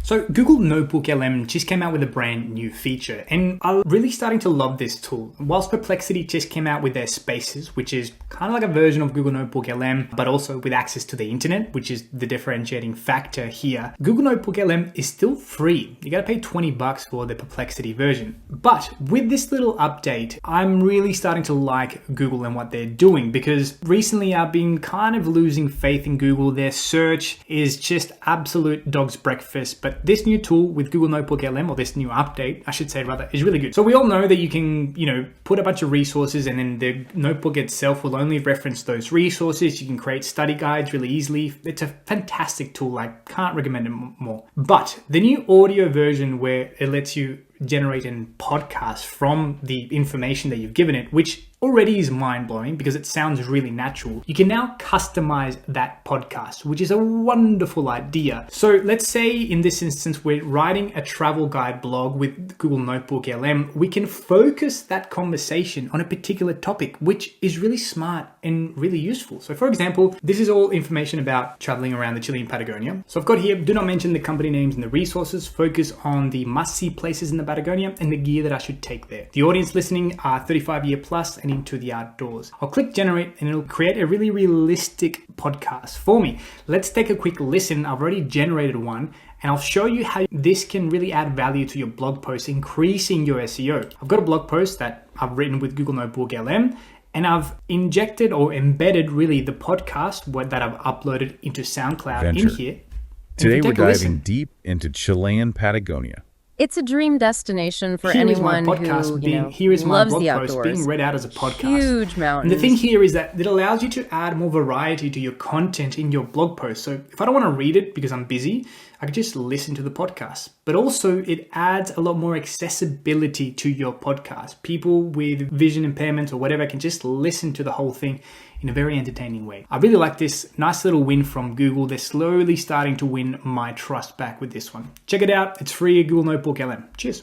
So Google Notebook LM just came out with a brand new feature, and I'm really starting to love this tool. Whilst Perplexity just came out with their Spaces, which is kind of like a version of Google Notebook LM, but also with access to the internet, which is the differentiating factor here, Google Notebook LM is still free. You gotta pay $20 for the Perplexity version. But with this little update, I'm really starting to like Google and what they're doing, because recently I've been kind of losing faith in Google. Their search is just absolute dog's breakfast, but this new tool with Google Notebook LM, or this new update, I should say rather, is really good. So we all know that you can, put a bunch of resources and then the notebook itself will only reference those resources. You can create study guides really easily. It's a fantastic tool. I can't recommend it more. But the new audio version where it lets you generate a podcast from the information that you've given it, which already is mind-blowing because it sounds really natural. You can now customize that podcast, which is a wonderful idea. So let's say in this instance, we're writing a travel guide blog with Google Notebook LM. We can focus that conversation on a particular topic, which is really smart and really useful. So for example, this is all information about traveling around the Chilean Patagonia. So I've got here, do not mention the company names and the resources, focus on the must-see places in the Patagonia and the gear that I should take there. The audience listening are 35-year plus and into the outdoors. I'll click generate and it'll create a really realistic podcast for me. Let's take a quick listen. I've already generated one and I'll show you how this can really add value to your blog post, increasing your SEO. I've got a blog post that I've written with Google Notebook LM, and I've injected or embedded really the podcast that I've uploaded into SoundCloud in here. Today we're diving deep into Chilean Patagonia. It's a dream destination for anyone who loves the outdoors. Being read out as a podcast. Huge mountains. And the thing here is that it allows you to add more variety to your content in your blog post. So if I don't want to read it because I'm busy, I can just listen to the podcast. But also it adds a lot more accessibility to your podcast. People with vision impairments or whatever can just listen to the whole thing in a very entertaining way. I really like this. Nice little win from Google. They're slowly starting to win my trust back with this one. Check it out. It's free at Google Notebook LM. Cheers.